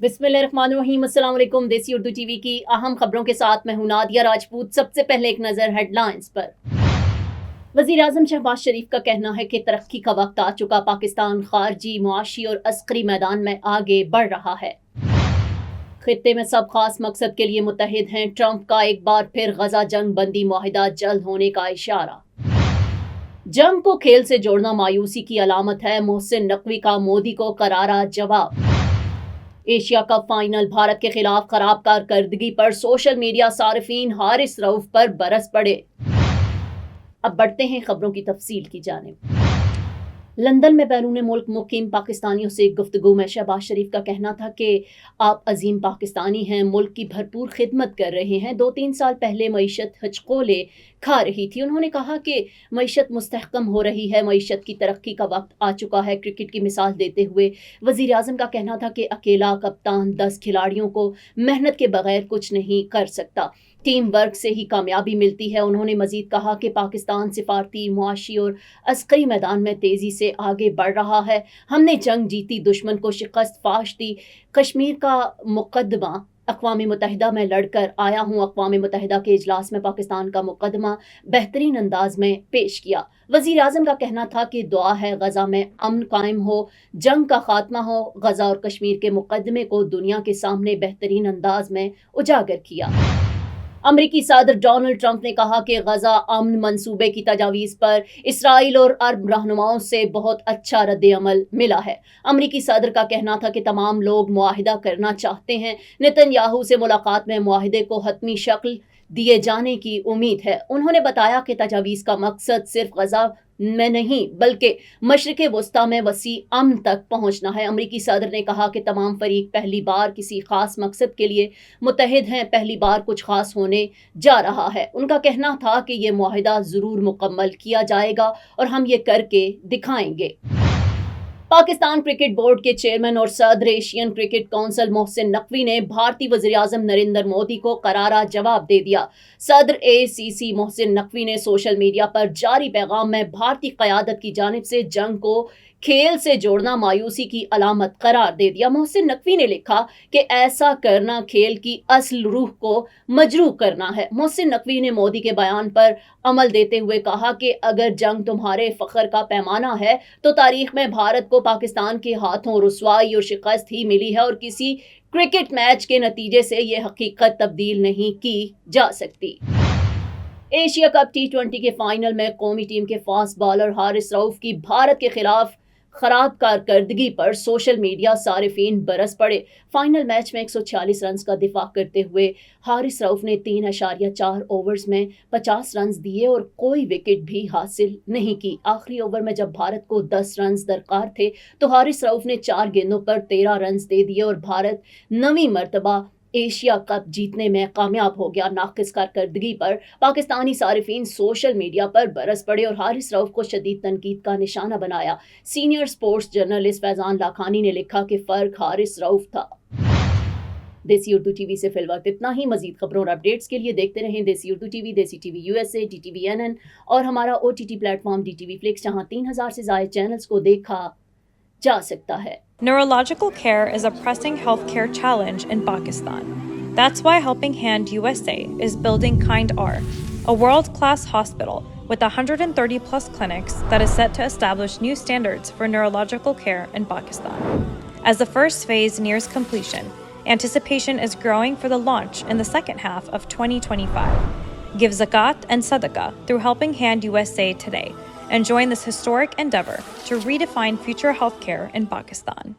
बिस्मिल्लाहिर्रहमानिर्रहीम। अस्सलाम वालेकुम। देसी उर्दू टीवी की अहम खबरों के साथ मैं हूं नादिया राजपूत। सबसे पहले एक नज़र हेडलाइंस पर। वज़ीर आज़म शहबाज शरीफ का कहना है कि तरक्की का वक्त आ चुका, पाकिस्तान खारजी, मुआशी और अस्करी मैदान में आगे बढ़ रहा है। खित्ते में सब खास मकसद के लिए मुत्तहिद हैं, ट्रंप का एक बार फिर गजा जंग बंदी मुआहिदा जल्द होने का इशारा। जंग को खेल से जोड़ना मायूसी की अलामत है, मोहसिन नकवी का मोदी को करारा जवाब। एशिया कप फाइनल, भारत के खिलाफ खराब कारकर्दगी पर सोशल मीडिया सारिफीन हारिस रऊफ पर बरस पड़े। अब बढ़ते हैं खबरों की तफसील की जानिब। लंदन में बैरून मुल्क मुकीम पाकिस्तानियों से गुफ्तगू में शहबाज शरीफ का कहना था कि आप अजीम पाकिस्तानी हैं, मुल्क की भरपूर खिदमत कर रहे हैं। 2-3 साल पहले मईशत हचकोले खा रही थी। उन्होंने कहा कि मईशत मुस्तहकम हो रही है, मईशत की तरक्की का वक्त आ चुका है। क्रिकेट की मिसाल देते हुए वज़ीर आज़म का कहना था कि अकेला कप्तान 10 खिलाड़ियों को मेहनत के बगैर कुछ नहीं कर सकता, टीम वर्क से ही कामयाबी मिलती है। उन्होंने मजीद कहा कि पाकिस्तान सिफारती, मुआशी और अस्करी मैदान में तेज़ी से आगे बढ़ रहा है। हमने जंग जीती, दुश्मन को शिकस्त फाश दी। कश्मीर का मुकदमा अक़वाम मुत्तहिदा में लड़कर आया हूँ। अक़वाम मुत्तहिदा के इजलास में पाकिस्तान का मुकदमा बेहतरीन अंदाज में पेश किया। वज़ीर आज़म का कहना था कि दुआ है गजा में अमन कायम हो, जंग का खात्मा हो। गजा और कश्मीर के मुकदमे को दुनिया के सामने बेहतरीन अंदाज में उजागर किया। अमरीकी सदर डोनाल्ड ट्रंप ने कहा कि गजा अमन मंसूबे की तजावीज़ पर इसराइल और अरब रहनुमाओं से बहुत अच्छा रद्द-ए-अमल मिला है। अमरीकी सदर का कहना था कि तमाम लोग मुआहिदा करना चाहते हैं। नेतन्याहू से मुलाकात में मुआहिदे को हतमी शक्ल दिए जाने की उम्मीद है। उन्होंने बताया कि तजावीज़ का मकसद सिर्फ गजा में नहीं बल्कि मशरिक़ वस्ता में वसी अमन तक पहुंचना है। अमरीकी सदर ने कहा कि तमाम फरीक पहली बार किसी खास मकसद के लिए मुत्तहिद हैं, पहली बार कुछ खास होने जा रहा है। उनका कहना था कि ये मुआहिदा ज़रूर मुकम्मल किया जाएगा और हम ये करके दिखाएंगे। पाकिस्तान क्रिकेट बोर्ड के चेयरमैन और सदर Asian cricket council Mohsin Naqvi ने भारतीय वज़ीर आज़म नरेंद्र मोदी को करारा जवाब दे दिया। सदर ACC मोहसिन नकवी ने सोशल मीडिया पर जारी पैगाम में भारतीय क़यादत की जानिब से जंग को खेल से जोड़ना मायूसी की अलामत करार दे दिया। मोहसिन नकवी ने लिखा कि ऐसा करना खेल की असल रूह को मजरूह करना है। मोहसिन नकवी ने मोदी के बयान पर अमल देते हुए कहा कि अगर जंग तुम्हारे फ़ख्र का पैमाना है तो तारीख में भारत को पाकिस्तान के हाथों रुसवाई और शिकस्त ही मिली है और किसी क्रिकेट मैच के नतीजे से ये हकीकत तब्दील नहीं की जा सकती। एशिया कप T20 के फाइनल में कौमी टीम के फास्ट बॉलर हारिस रऊफ की भारत के खिलाफ खराब कारकर्दगी पर सोशल मीडिया सारिफीन बरस पड़े। फाइनल मैच में 146 रन का दिफा करते हुए हारिस रऊफ ने 3.4 ओवर्स में 50 रन दिए और कोई विकेट भी हासिल नहीं की। आखिरी ओवर में जब भारत को 10 रन दरकार थे तो हारिस रऊफ ने 4 गेंदों पर 13 रन दे दिए और भारत 9वीं मरतबा एशिया कप जीतने में कामयाब हो गया। नाक़िस कारकर्दगी पर पाकिस्तानी सारिफीन सोशल मीडिया पर बरस पड़े और हारिस रऊफ को शदीद तनकीद का निशाना बनाया। Senior sports journalist Faizan Lakhani ने लिखा कि फ़र्क हारिस रऊफ था। देसी उर्दू टीवी से फिलवक्त इतना ही। मजीद खबरों और अपडेट्स के लिए देखते रहें देसी उर्दू टीवी, देसी टीवी USA, DTV NN और हमारा OTT प्लेटफॉर्म DTV Flix, जहाँ 3000 से ज़ायद चैनल्स को देखा जा सकता है। Neurological care is a pressing healthcare challenge in Pakistan. That's why Helping Hand USA is building Kind R, a world-class hospital with 130 plus clinics that is set to establish new standards for neurological care in Pakistan. As the first phase nears completion, anticipation is growing for the launch in the second half of 2025. Give zakat and sadaqah through Helping Hand USA today and join this historic endeavor to redefine future healthcare in Pakistan.